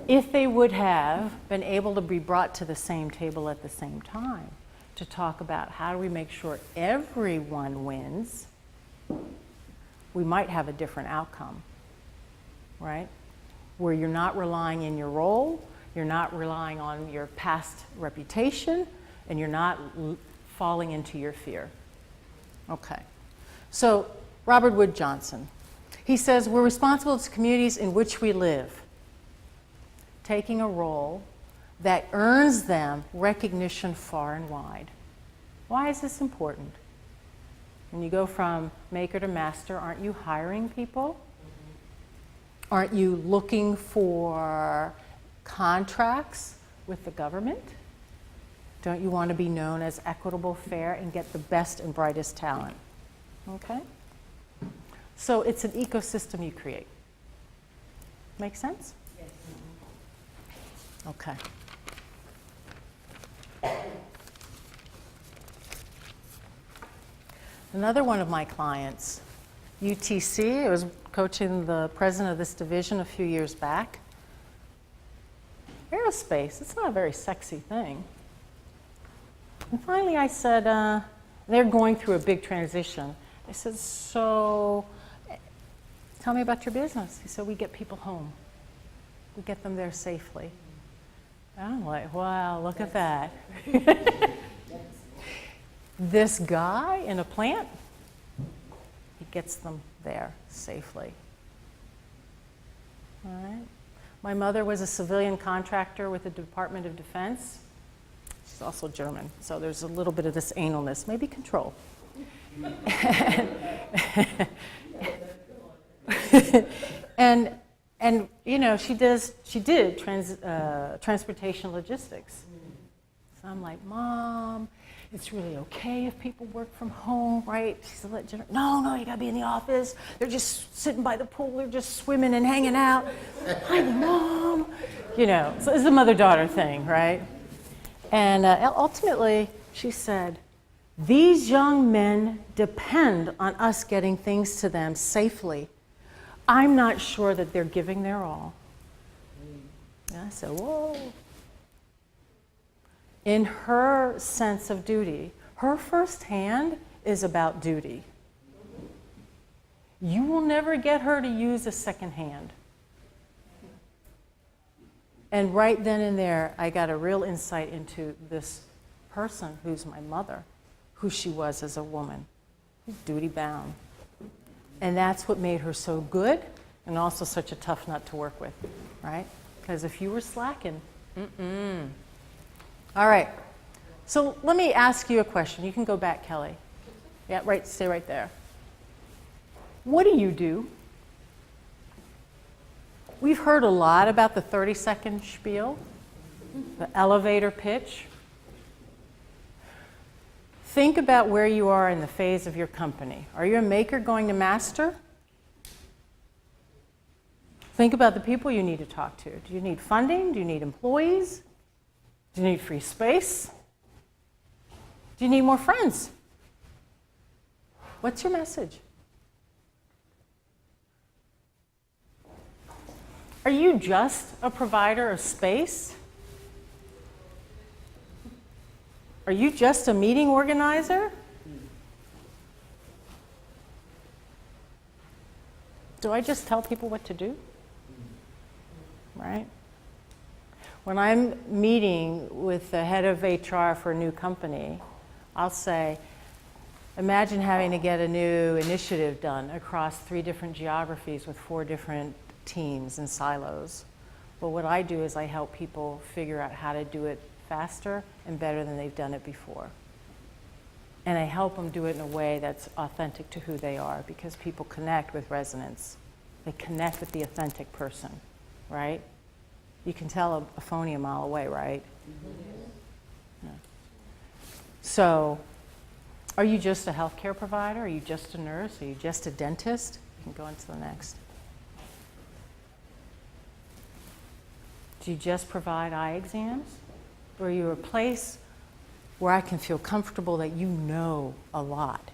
Speaker 1: if they would have been able to be brought to the same table at the same time, to talk about how do we make sure everyone wins, we might have a different outcome, right? Where you're not relying in your role, you're not relying on your past reputation, and you're not falling into your fear. Okay. So Robert Wood Johnson, he says, we're responsible to communities in which we live, taking a role that earns them recognition far and wide. Why is this important? When you go from maker to master, aren't you hiring people? Aren't you looking for contracts with the government? Don't you want to be known as equitable, fair, and get the best and brightest talent? Okay? So it's an ecosystem you create. Make sense?
Speaker 5: Yes.
Speaker 1: Okay. Another one of my clients, UTC, I was coaching the president of this division a few years back. Aerospace, it's not a very sexy thing. And finally I said, they're going through a big transition. I said, so tell me about your business. He said, we get people home. We get them there safely. I'm like, wow, look at that. This guy in a plant, he gets them there safely. All right. My mother was a civilian contractor with the Department of Defense. She's also German, so there's a little bit of this analness, maybe control. And you know, she did transportation logistics. So I'm like, Mom, it's really okay if people work from home, right? She said, no, you gotta be in the office. They're just sitting by the pool, they're just swimming and hanging out. Hi, Mom. You know, so it's a mother-daughter thing, right? And ultimately, she said, these young men depend on us getting things to them safely. I'm not sure that they're giving their all. And I said, whoa. In her sense of duty, her first hand is about duty. You will never get her to use a second hand. And right then and there, I got a real insight into this person who's my mother, who she was as a woman, duty bound. And that's what made her so good and also such a tough nut to work with, right? Because if you were slacking, All right, So let me ask you a question. You can go back, Kelly. Yeah, right, stay right there. What do you do? We've heard a lot about the 30-second spiel, the elevator pitch. Think about where you are in the phase of your company. Are you a maker going to master? Think about the people you need to talk to. Do you need funding? Do you need employees? Do you need free space? Do you need more friends? What's your message? Are you just a provider of space? Are you just a meeting organizer? Do I just tell people what to do? Right? When I'm meeting with the head of HR for a new company, I'll say, imagine having to get a new initiative done across 3 different geographies with 4 different teams and silos. But what I do is I help people figure out how to do it faster and better than they've done it before. And I help them do it in a way that's authentic to who they are, because people connect with resonance. They connect with the authentic person, right? You can tell a phony a mile away, right? Yeah. So, are you just a healthcare provider? Are you just a nurse? Are you just a dentist? You can go into the next. Do you just provide eye exams? Or are you a place where I can feel comfortable that you know a lot?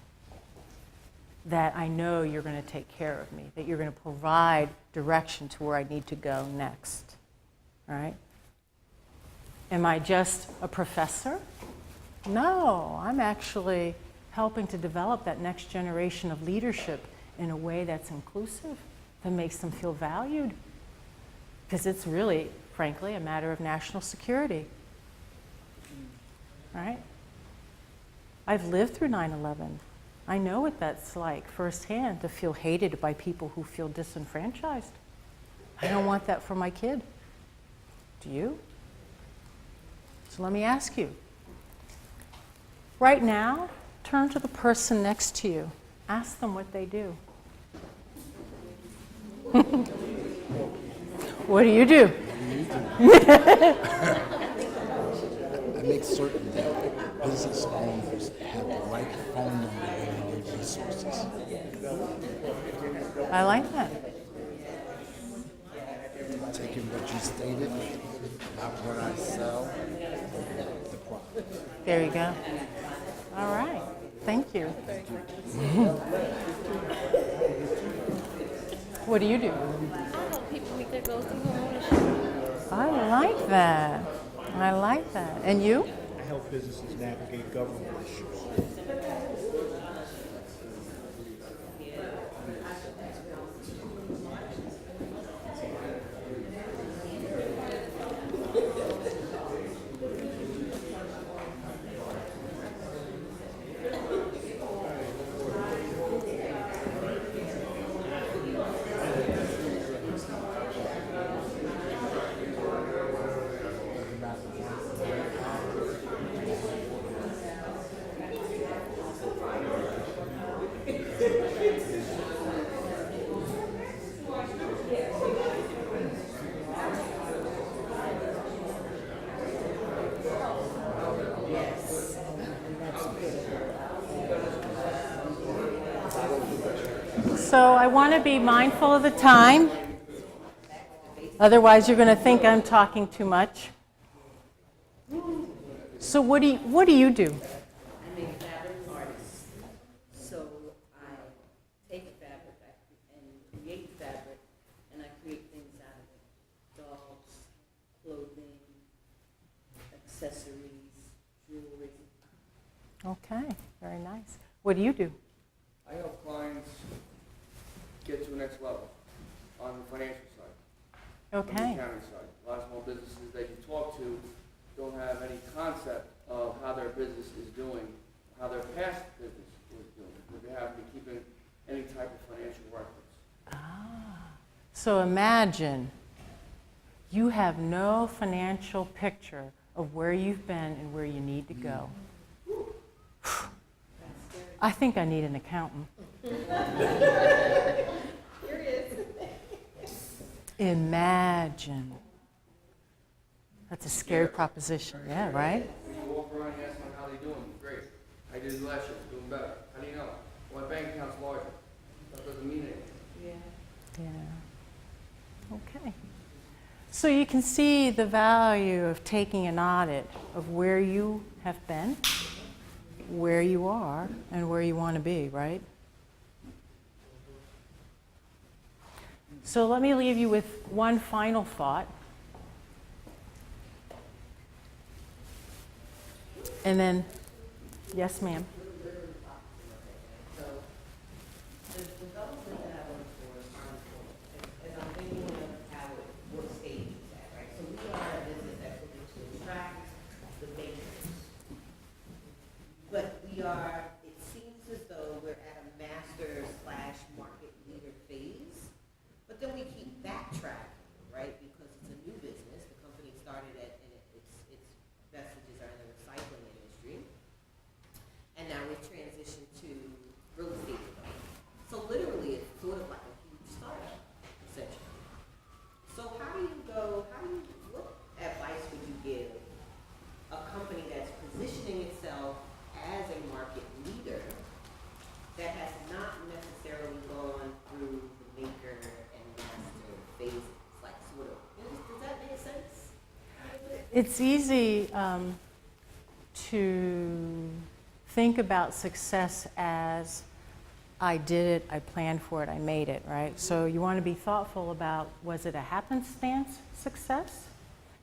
Speaker 1: That I know you're going to take care of me, that you're going to provide direction to where I need to go next, right? Am I just a professor? No, I'm actually helping to develop that next generation of leadership in a way that's inclusive, that makes them feel valued. Because it's really, frankly, a matter of national security, right? I've lived through 9/11. I know what that's like firsthand, to feel hated by people who feel disenfranchised. I don't want that for my kid. Do you? So let me ask you. Right now, turn to the person next to you. Ask them what they do. What do you do?
Speaker 3: I make certain that business owners have the right phone number and their resources.
Speaker 1: I like that.
Speaker 3: Taking what you stated, not what I sell, the product.
Speaker 1: There you go. All right. Thank you. What do you do?
Speaker 5: I help people meet their goals through home ownership.
Speaker 1: I like that. I like that. And you?
Speaker 4: I help businesses navigate government issues.
Speaker 1: So I want to be mindful of the time. Otherwise, you're going to think I'm talking too much. So what do you do?
Speaker 6: I'm a fabric artist, so I take fabric and create fabric, and I create things out of it. Dolls, clothing, accessories, jewelry.
Speaker 1: Okay, very nice. What do you do?
Speaker 7: I help clients get to the next level on the financial side, on the
Speaker 1: Okay.
Speaker 7: accounting side. A lot of small businesses that you talk to don't have any concept of how their business is doing, how their past business was doing. They haven't been keeping any type of financial records.
Speaker 1: So imagine you have no financial picture of where you've been and where you need to go. I think I need an accountant. Imagine. That's a scary proposition, yeah, right?
Speaker 7: You walk around and ask them how they doing, great. I did last year, doing better. How do you know? Well, my bank account's larger. That doesn't mean anything.
Speaker 1: Yeah. Okay. So you can see the value of taking an audit of where you have been, where you are, and where you want to be, right? So let me leave you with one final thought. And then, yes, ma'am.
Speaker 2: So, the development that I work for is as I'm thinking of how what stage it's at, right? So we are a business that's looking to attract the makers. But we are, it seems as though we're at a master/market leader phase. But then we keep backtracking, right? Because it's a new business. The company started at, and its vestiges are in the recycling industry. And now we've transitioned to real estate development. So literally, it's sort of like a huge startup, essentially. So what advice would you give a company that's positioning itself as a market leader that has not necessarily gone through the maker and master phases? Like sort of, does that make sense?
Speaker 1: It's easy to think about success as I did it, I planned for it, I made it, right? So you want to be thoughtful about, was it a happenstance success?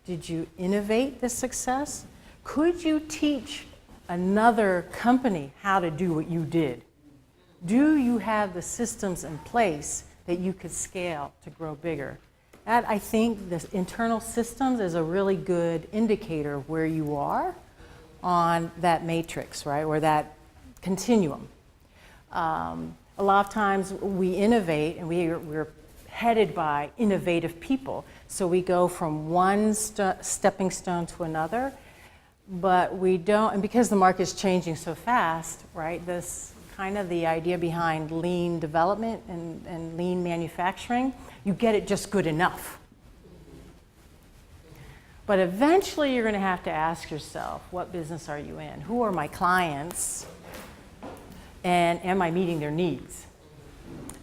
Speaker 1: Did you innovate the success? Could you teach another company how to do what you did? Do you have the systems in place that you could scale to grow bigger? That, I think, the internal systems is a really good indicator of where you are on that matrix, right, or that continuum. A lot of times we innovate, and we're headed by innovative people. So we go from one stepping stone to another, but we don't, and because the market's changing so fast, right, this kind of the idea behind lean development and lean manufacturing, you get it just good enough. But eventually you're going to have to ask yourself, what business are you in? Who are my clients? And am I meeting their needs?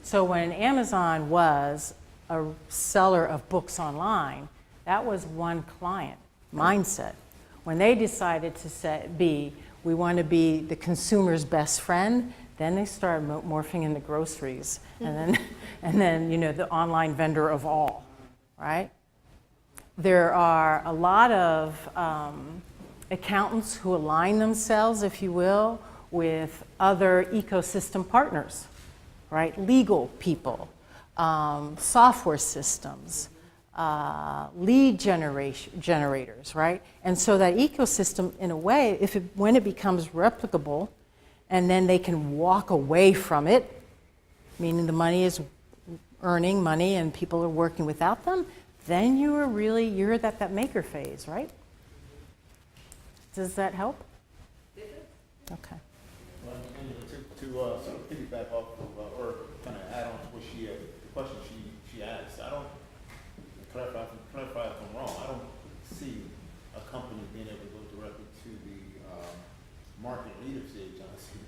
Speaker 1: So when Amazon was a seller of books online, that was one client mindset. When they decided to we want to be the consumer's best friend, then they started morphing into groceries, and then the online vendor of all, right? There are a lot of accountants who align themselves, if you will, with other ecosystem partners, right? Legal people, software systems, lead generators, right? And so that ecosystem, in a way, when it becomes replicable, and then they can walk away from it, meaning the money is earning money and people are working without them, then you're at that maker phase, right? Does that help? Okay.
Speaker 4: Well, to sort of piggyback off of, or kind of add on to what the question she asked, I don't, clarify if I'm wrong, I don't see a company being able to go directly to the market leader stage,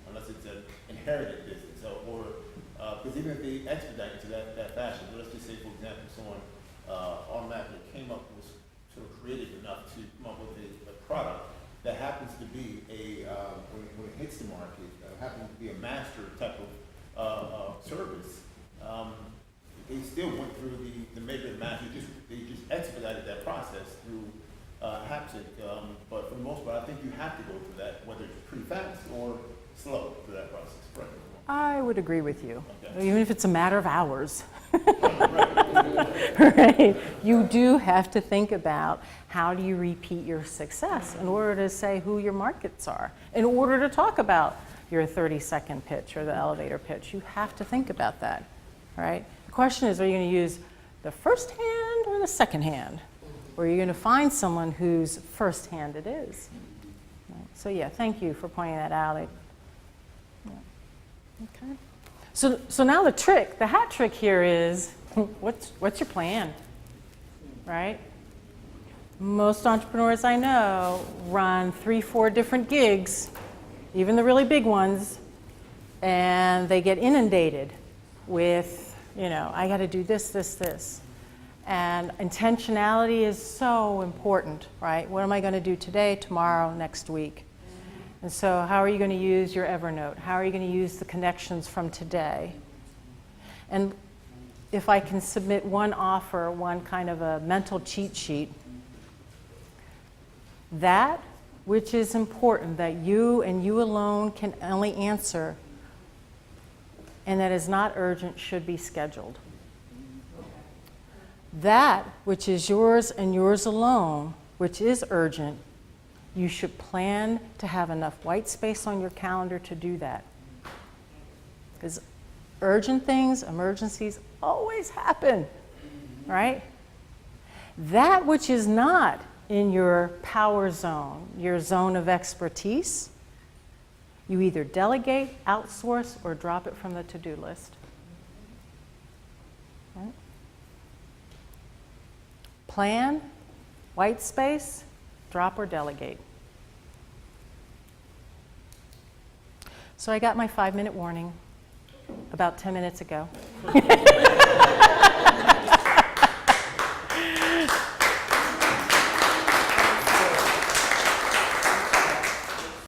Speaker 4: unless it's an inherited business, or because even if they expedite into that fashion, let's just say, for example, someone automatically came up with, sort of creative enough to come up with a product that happens to be when it hits the market, happens to be a master type of service. They still went through the major master. They just expedited that process through haptic. But for the most part, I think you have to go through that, whether it's pretty fast or slow through that process. Correct.
Speaker 1: I would agree with you,
Speaker 4: Okay.
Speaker 1: even if it's a matter of hours. Right? You do have to think about how do you repeat your success in order to say who your markets are, in order to talk about your 30-second pitch or the elevator pitch. You have to think about that, right? The question is, are you going to use the first hand or the second hand? or you're going to find someone whose firsthand it is. Right? So yeah, thank you for pointing that out. Okay. So now the hat trick here is, what's your plan, right? Most entrepreneurs I know run 3-4 different gigs, even the really big ones, and they get inundated with, I got to do this, this, this. And intentionality is so important, right? What am I going to do today, tomorrow, next week? And so how are you going to use your Evernote? How are you going to use the connections from today? And if I can submit one offer, one kind of a mental cheat sheet, that which is important, that you and you alone can only answer, and that is not urgent, should be scheduled. That which is yours and yours alone, which is urgent, you should plan to have enough white space on your calendar to do that. Because urgent things, emergencies, always happen, right? That which is not in your power zone, your zone of expertise, you either delegate, outsource, or drop it from the to-do list. Right? Plan, white space, drop or delegate. So I got my 5-minute warning about 10 minutes ago.